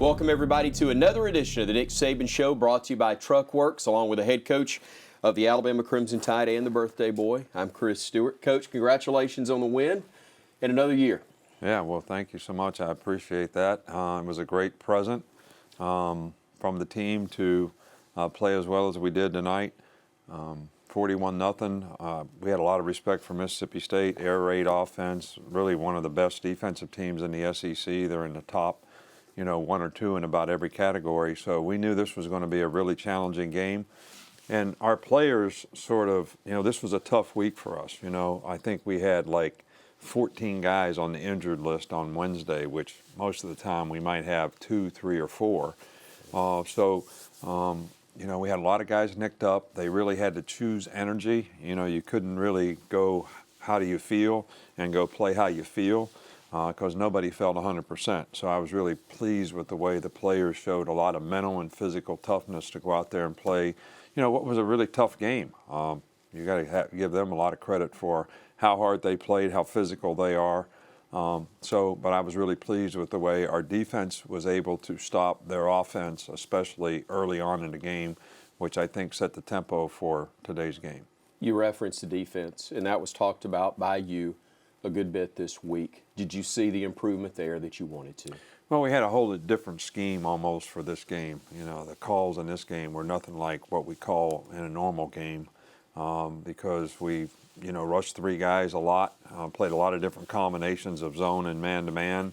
Welcome, everybody, to another edition of the Nick Saban Show, brought to you by Truckworks, along with the head coach of the Alabama Crimson Tide and the birthday boy. I'm Chris Stewart. Coach, congratulations on the win and another year. Yeah, well, thank you so much. I appreciate that. It was a great present from the team to play as well as we did tonight. 41-0. We had a lot of respect for Mississippi State, air raid offense, really one of the best defensive teams in the SEC. They're in the top, one or two in about every category. So we knew this was going to be a really challenging game. And our players sort of, this was a tough week for us. I think we had like 14 guys on the injured list on Wednesday, which most of the time we might have 2, 3, or 4. We had a lot of guys nicked up. They really had to choose energy. You couldn't really go, how do you feel, and go play how you feel, because nobody felt 100%. So I was really pleased with the way the players showed a lot of mental and physical toughness to go out there and play, what was a really tough game. You got to give them a lot of credit for how hard they played, how physical they are. But I was really pleased with the way our defense was able to stop their offense, especially early on in the game, which I think set the tempo for today's game. You referenced the defense, and that was talked about by you a good bit this week. Did you see the improvement there that you wanted to? Well, we had a whole different scheme almost for this game. The calls in this game were nothing like what we call in a normal game, because we rushed 3 guys a lot, played a lot of different combinations of zone and man-to-man.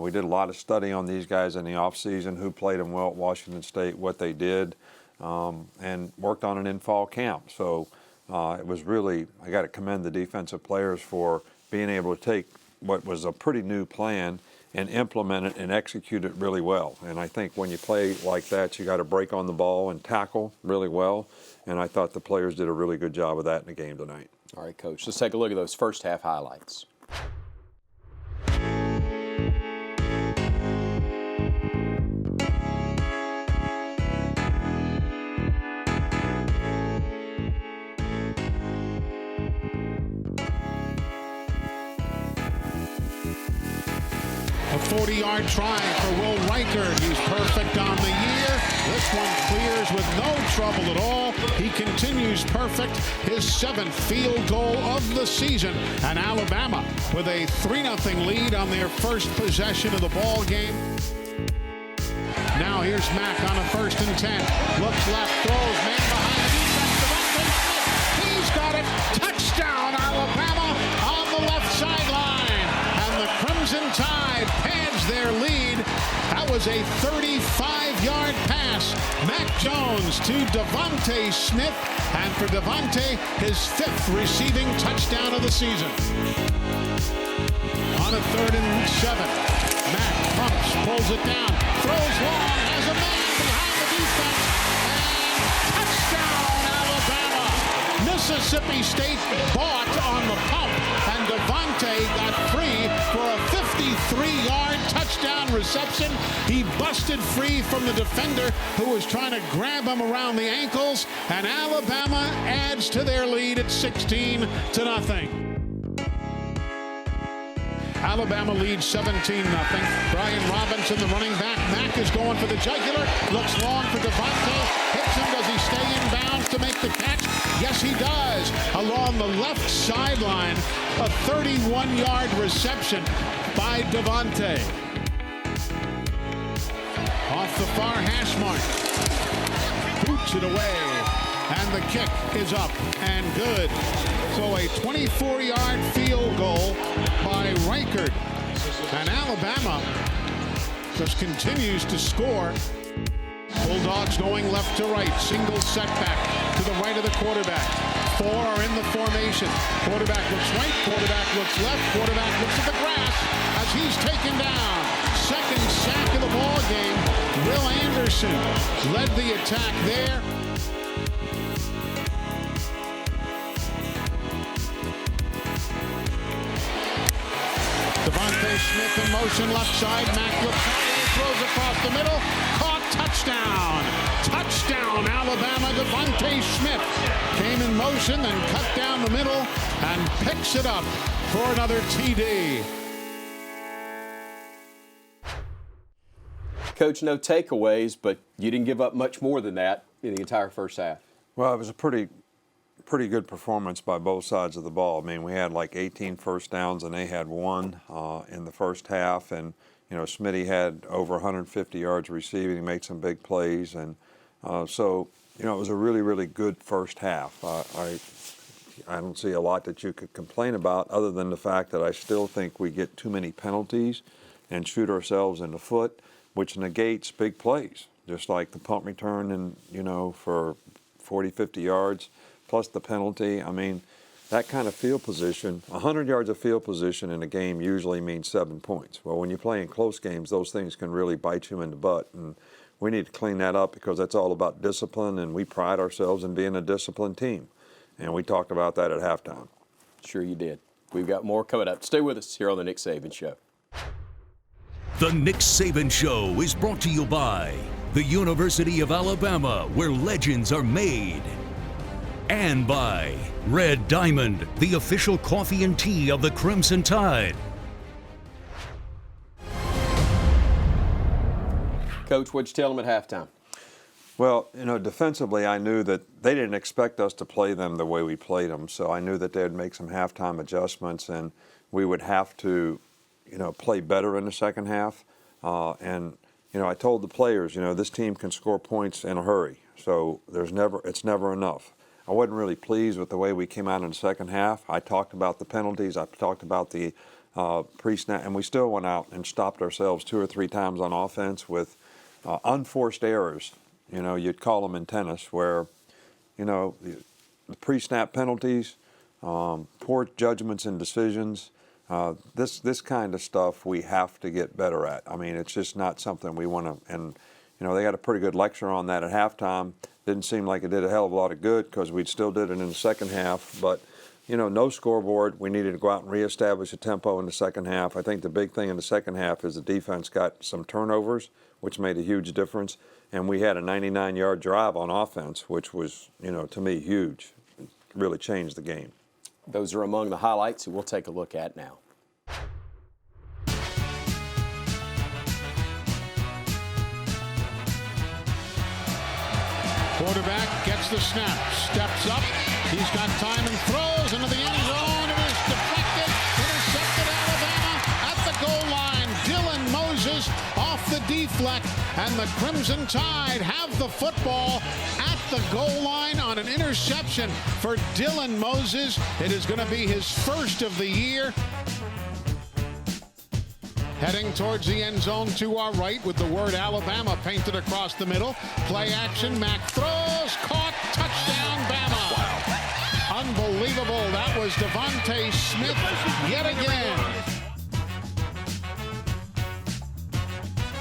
We did a lot of study on these guys in the offseason, who played them well at Washington State, what they did, and worked on it in fall camp. So it was really, I got to commend the defensive players for being able to take what was a pretty new plan and implement it and execute it really well. And I think when you play like that, you got to break on the ball and tackle really well. And I thought the players did a really good job of that in the game tonight. All right, Coach, let's take a look at those first half highlights. A 40-yard try for Will Reichert. He's perfect on the year. This one clears with no trouble at all. He continues perfect. His 7th field goal of the season. And Alabama with a 3-0 lead on their first possession of the ball game. Now here's Mack on a 1st and 10. Looks left, throws, man behind the defense. He's got it. Touchdown, Alabama on the left sideline. And the Crimson Tide pads their lead. That was a 35-yard pass. Mac Jones to Devontae Smith. And for Devontae, his 5th receiving touchdown of the season. On a 3rd and 7. Mack pumps, pulls it down, throws long, has a man behind the defense, and touchdown, Alabama! Mississippi State bought on the pump, and Devontae got free for a 53-yard touchdown reception. He busted free from the defender who was trying to grab him around the ankles, and Alabama adds to their lead at 16-0. Alabama leads 17-0. Brian Robinson, the running back. Mack is going for the jugular. Looks long for Devontae. Hits him. Does he stay in bounds to make the catch? Yes, he does. Along the left sideline, a 31-yard reception by Devontae. Off the far hash mark. Boots it away. And the kick is up and good. So a 24-yard field goal by Reichert. And Alabama just continues to score. Bulldogs going left to right. Single setback to the right of the quarterback. 4 are in the formation. Quarterback looks right. Quarterback looks left. Quarterback looks at the grass as he's taken down. 2nd sack of the ball game. Will Anderson led the attack there. Devontae Smith in motion, left side. Mack looks high, throws across the middle. Caught, touchdown. Touchdown, Alabama. Devontae Smith came in motion, then cut down the middle and picks it up for another TD. Coach, no takeaways, but you didn't give up much more than that in the entire first half. Well, it was a pretty good performance by both sides of the ball. I mean, we had like 18 first downs, and they had one in the first half. And, you know, Smitty had over 150 yards receiving. He made some big plays. And so, you know, it was a really, really good first half. I don't see a lot that you could complain about other than the fact that I still think we get too many penalties and shoot ourselves in the foot, which negates big plays, just like the punt return and, you know, for 40, 50 yards, plus the penalty. I mean, that kind of field position, 100 yards of field position in a game usually means 7 points. Well, when you play in close games, those things can really bite you in the butt. And we need to clean that up because that's all about discipline, and we pride ourselves in being a disciplined team. And we talked about that at halftime. Sure you did. We've got more coming up. Stay with us here on The Nick Saban Show. The Nick Saban Show is brought to you by the University of Alabama, where legends are made. And by Red Diamond, the official coffee and tea of the Crimson Tide. Coach, what'd you tell them at halftime? Well, you know, defensively, I knew that they didn't expect us to play them the way we played them. So I knew that they'd make some halftime adjustments, and we would have to, you know, play better in the second half. And, you know, I told the players, you know, this team can score points in a hurry. So it's never enough. I wasn't really pleased with the way we came out in the second half. I talked about the penalties. I talked about the pre-snap, and we still went out and stopped ourselves 2 or 3 times on offense with unforced errors. You know, you'd call them in tennis, where, you know, the pre-snap penalties, poor judgments and decisions. This kind of stuff we have to get better at. I mean, it's just not something we want to. And you know, they got a pretty good lecture on that at halftime. Didn't seem like it did a hell of a lot of good because we still did it in the second half. But you know, no scoreboard. We needed to go out and reestablish a tempo in the second half. I think the big thing in the second half is the defense got some turnovers, which made a huge difference. And we had a 99-yard drive on offense, which was, you know, to me, huge. It really changed the game. Those are among the highlights that we'll take a look at now. Quarterback gets the snap, steps up. He's got time and throws into the end zone. It is deflected, intercepted. Alabama at the goal line. Dylan Moses off the deflect, and the Crimson Tide have the football at the goal line on an interception for Dylan Moses. It is going to be his first of the year. Heading towards the end zone to our right with the word Alabama painted across the middle. Play action, Mack throws, caught, touchdown, Bama. Wow. Unbelievable. That was Devontae Smith yet again.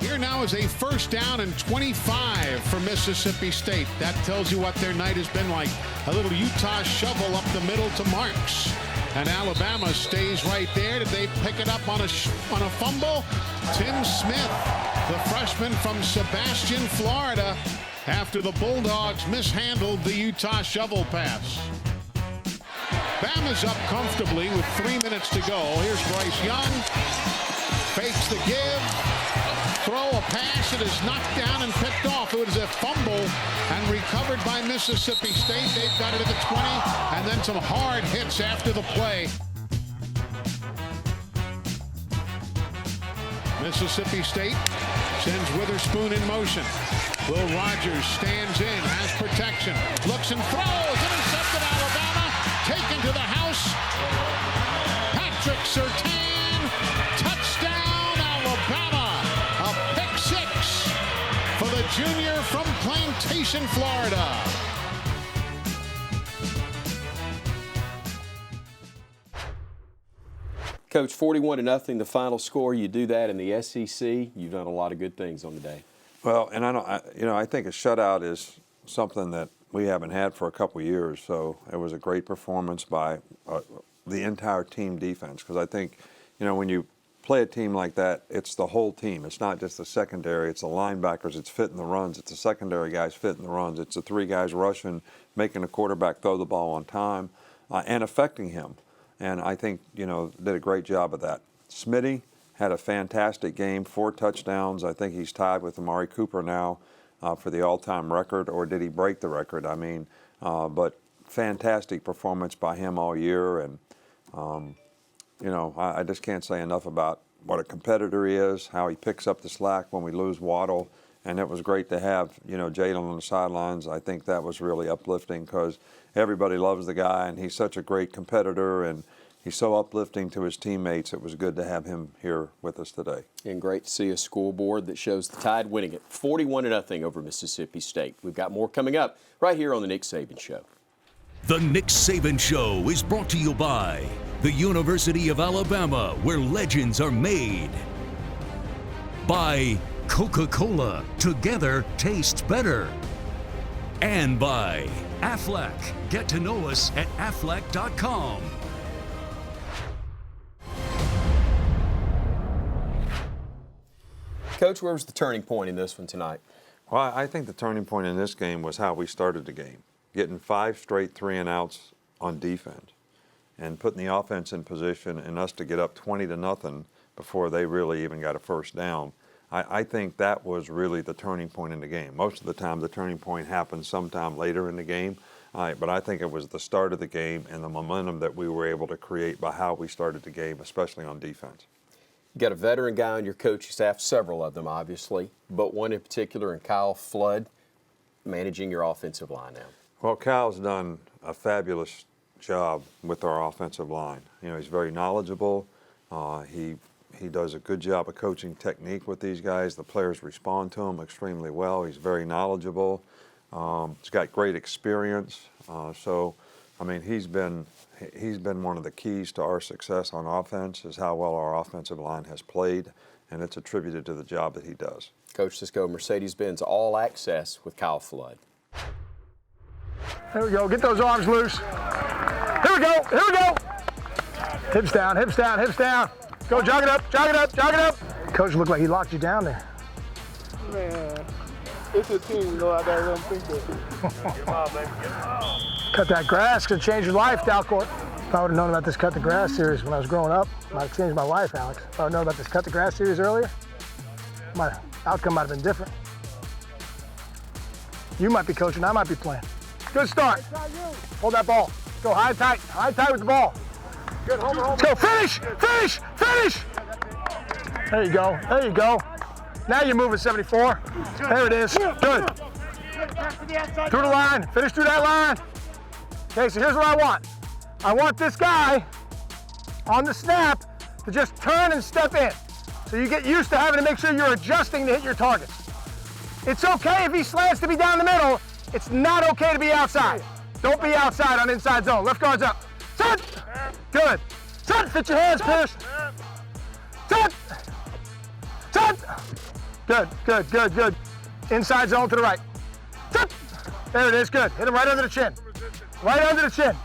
Here now is a first down and 25 for Mississippi State. That tells you what their night has been like. A little Utah shovel up the middle to Marks. And Alabama stays right there. Did they pick it up on a fumble? Tim Smith, the freshman from Sebastian, Florida, after the Bulldogs mishandled the Utah shovel pass. Bama's up comfortably with 3 minutes to go. Here's Bryce Young. Fakes the give. Throw a pass. It is knocked down and picked off. It was a fumble and recovered by Mississippi State. They've got it at the 20, and then some hard hits after the play. Mississippi State sends Witherspoon in motion. Will Rogers stands in, has protection, looks and throws. Intercepted Alabama. Taken to the house. Patrick Surtain. Touchdown Alabama. For the junior from Plantation, Florida. Coach, 41-0, the final score. You do that in the SEC. You've done a lot of good things on the day. Well, and I think a shutout is something that we haven't had for a couple of years. So it was a great performance by the entire team defense. Because I think, you know, when you play a team like that, it's the whole team. It's not just the secondary. It's the linebackers. It's fitting the runs. It's the secondary guys fitting the runs. It's the 3 guys rushing, making the quarterback throw the ball on time, and affecting him. And I think, you know, did a great job of that. Smitty had a fantastic game, 4 touchdowns. I think he's tied with Amari Cooper now for the all-time record, or did he break the record? I mean, but fantastic performance by him all year, and you know, I just can't say enough about what a competitor he is, how he picks up the slack when we lose Waddle, and it was great to have, you know, Jalen on the sidelines. I think that was really uplifting because everybody loves the guy, and he's such a great competitor, and he's so uplifting to his teammates. It was good to have him here with us today. And great to see a scoreboard that shows the Tide winning it 41-0 over Mississippi State. We've got more coming up right here on the Nick Saban Show. The Nick Saban Show is brought to you by the University of Alabama, where legends are made. By Coca-Cola, together tastes better. And by Aflac. Get to know us at aflac.com. Coach, where was the turning point in this one tonight? Well, I think the turning point in this game was how we started the game, getting 5 straight 3-and-outs on defense and putting the offense in position and us to get up 20-0 before they really even got a first down. I think that was really the turning point in the game. Most of the time the turning point happens sometime later in the game, but I think it was the start of the game and the momentum that we were able to create by how we started the game, especially on defense. You got a veteran guy on your coaching staff, several of them obviously, but one in particular in Kyle Flood, managing your offensive line now. Well, Kyle's done a fabulous job with our offensive line. You know, he's very knowledgeable. He does a good job of coaching technique with these guys. The players respond to him extremely well. He's very knowledgeable. He's got great experience. So, I mean, he's been one of the keys to our success on offense is how well our offensive line has played, and it's attributed to the job that he does. Coach, let's go Mercedes-Benz All Access with Kyle Flood. There we go. Get those arms loose. Here we go. Here we go. Hips down, hips down, hips down. Go, jog it up, jog it up, jog it up. Coach looked like he locked you down there. Man, it's a team, go out there and let them think that. Cut that grass could change your life, Dalcourt. If I would have known about this cut the grass series when I was growing up, it might have changed my life, Alex. If I would have known about this cut the grass series earlier, my outcome might have been different. You might be coaching, I might be playing. Good start. Hold that ball. Go high tight with the ball. Good, hold it. Let's go, finish, finish, finish. There you go, there you go. Now you're moving 74. There it is, good. Through the line, finish through that line. Okay, so here's what I want. I want this guy on the snap to just turn and step in. So you get used to having to make sure you're adjusting to hit your targets. It's okay if he slants to be down the middle. It's not okay to be outside. Don't be outside on inside zone. Left guard's up. Set. Good. Set. Fit your hands, Pierce. Set. Set. Good, good, good, good. Inside zone to the right. Set. There it is. Good. Hit him right under the chin. Right under the chin.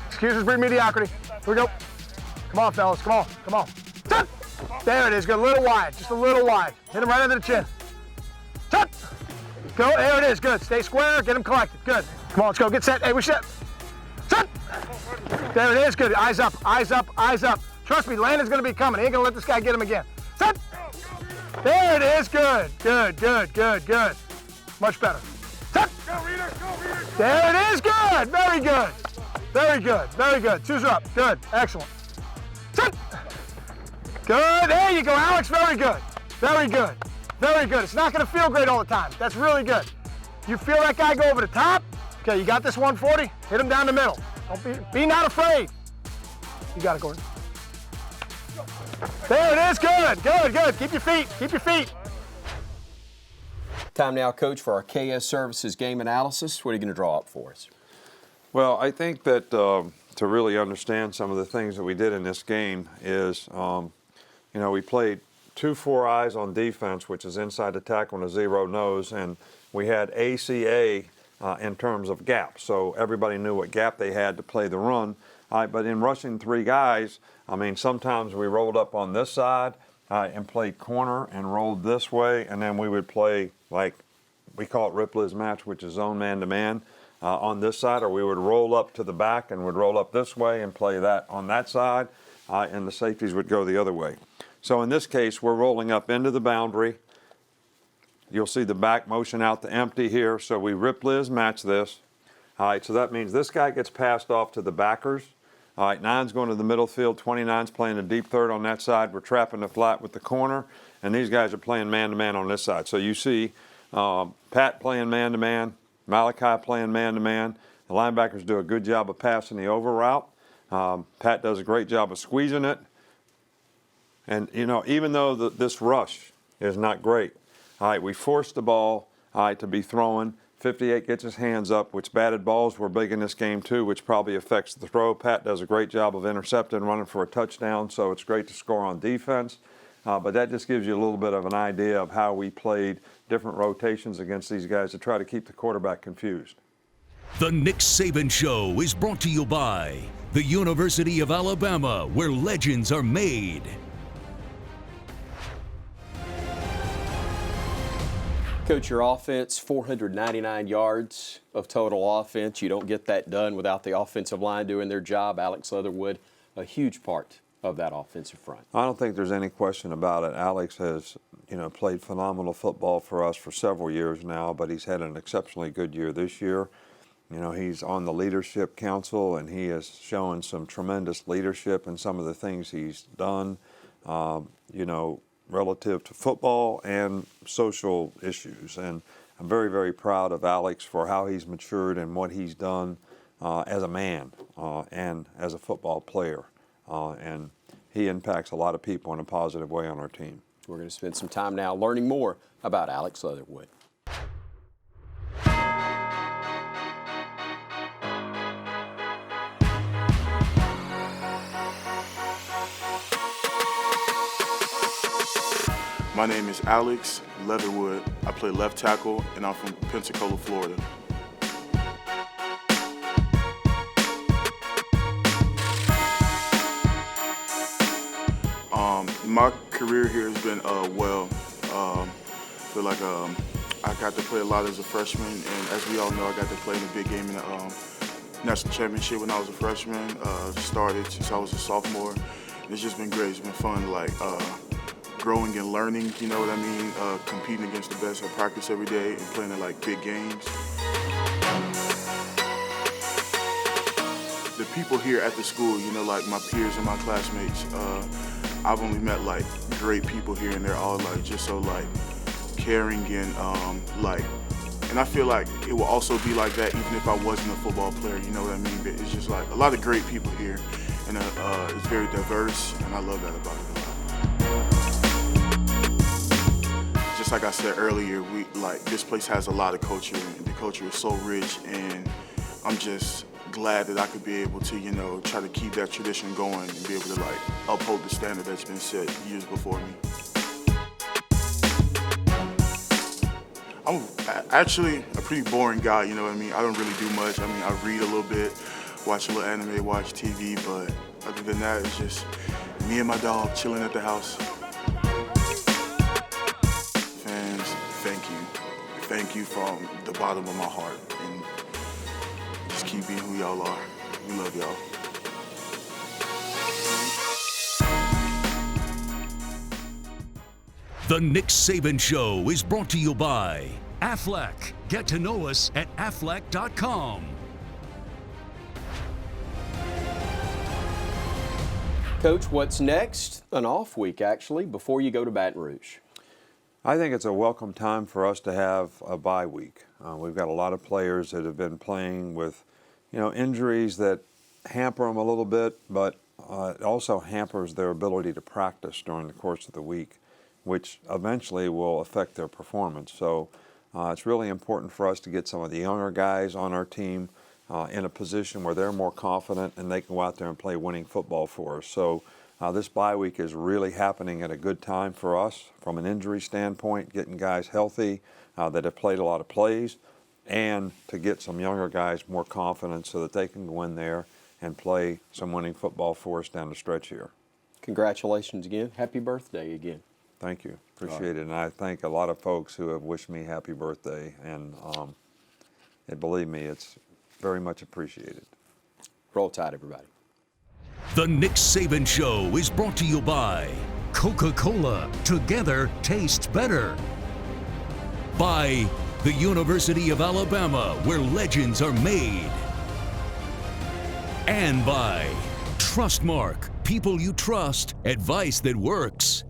Excuses breed mediocrity. Here we go. Come on, fellas. Come on. Come on. Set. There it is. Good. A little wide. Just a little wide. Hit him right under the chin. Set. Go. There it is. Good. Stay square. Get him collected. Good. Come on. Let's go. Get set. Hey, we set. Set. There it is. Good. Eyes up. Eyes up. Eyes up. Trust me, Landon's going to be coming. He ain't going to let this guy get him again. Set. There it is. Good. Good. Good. Good. Good. Much better. Set. There it is. Good. Very good. Very good. Very good. Twos are up. Good. Excellent. Set. Good. There you go, Alex. Very good. Very good. Very good. It's not going to feel great all the time. That's really good. You feel that guy go over the top? Okay, you got this 140? Hit him down the middle. Don't be not afraid. You got it, Gordon. There it is. Good. Good. Good. Keep your feet. Keep your feet. Time now, Coach, for our KS Services game analysis. What are you going to draw up for us? Well, I think that to really understand some of the things that we did in this game is, you know, we played 2-4 eyes on defense, which is inside the tackle and a zero nose, and we had ACA in terms of gap. So everybody knew what gap they had to play the run. But in rushing 3 guys, I mean, sometimes we rolled up on this side and played corner and rolled this way, and then we would play, like, we call it Ripley's match, which is zone man-to-man on this side, or we would roll up to the back and would roll up this way and play that on that side. and the safeties would go the other way. So in this case, we're rolling up into the boundary. You'll see the back motion out to empty here. So we rip Liz, match this. All right, so that means this guy gets passed off to the backers. All right, 9's going to the middle field. 29's playing a deep third on that side. We're trapping the flat with the corner. And these guys are playing man-to-man on this side. So you see Pat playing man-to-man, Malachi playing man-to-man. The linebackers do a good job of passing the over route. Pat does a great job of squeezing it. And, you know, even though this rush is not great, all right, we forced the ball, all right, to be thrown. 58 gets his hands up, which batted balls were big in this game too, which probably affects the throw. Pat does a great job of intercepting, running for a touchdown, so it's great to score on defense. But that just gives you a little bit of an idea of how we played different rotations against these guys to try to keep the quarterback confused. The Nick Saban Show is brought to you by the University of Alabama, where legends are made. Coach, your offense, 499 yards of total offense. You don't get that done without the offensive line doing their job. Alex Leatherwood, a huge part of that offensive front. I don't think there's any question about it. Alex has, played phenomenal football for us for several years now, but he's had an exceptionally good year this year. He's on the leadership council, and he has shown some tremendous leadership in some of the things he's done, relative to football and social issues. And I'm very, very proud of Alex for how he's matured and what he's done as a man and as a football player. And he impacts a lot of people in a positive way on our team. We're going to spend some time now learning more about Alex Leatherwood. My name is Alex Leatherwood. I play left tackle, and I'm from Pensacola, Florida. My career here has been well. I feel like I got to play a lot as a freshman, and as we all know, I got to play in a big game in the national championship when I was a freshman. Started since I was a sophomore. It's just been great. It's been fun, growing and learning, you know what I mean? Competing against the best at practice every day and playing in big games. The people here at the school, my peers and my classmates, I've only met great people here, and they're all just so caring and and I feel like it will also be like that even if I wasn't a football player, you know what I mean? But it's just a lot of great people here, and it's very diverse, and I love that about it a lot. Just like I said earlier, this place has a lot of culture, and the culture is so rich, and I'm just glad that I could be able to, try to keep that tradition going and be able to uphold the standard that's been set years before me. I'm actually a pretty boring guy, you know what I mean? I don't really do much. I mean, I read a little bit, watch a little anime, watch TV, but other than that, it's just me and my dog chilling at the house. Fans, thank you. Thank you from the bottom of my heart. And just keep being who y'all are. We love y'all. The Nick Saban Show is brought to you by Aflac. Get to know us at aflac.com. Coach, what's next? An off week, actually, before you go to Baton Rouge. I think it's a welcome time for us to have a bye week. We've got a lot of players that have been playing with, injuries that hamper them a little bit, but it also hampers their ability to practice during the course of the week, which eventually will affect their performance. So it's really important for us to get some of the younger guys on our team in a position where they're more confident and they can go out there and play winning football for us. So this bye week is really happening at a good time for us from an injury standpoint, getting guys healthy that have played a lot of plays, and to get some younger guys more confident so that they can go in there and play some winning football for us down the stretch here. Congratulations again. Happy birthday again. Thank you. Appreciate it. And I thank a lot of folks who have wished me happy birthday. And believe me, it's very much appreciated. Roll Tide, everybody. The Nick Saban Show is brought to you by Coca-Cola. Together tastes better. By the University of Alabama, where legends are made. And by Trustmark. People you trust, advice that works.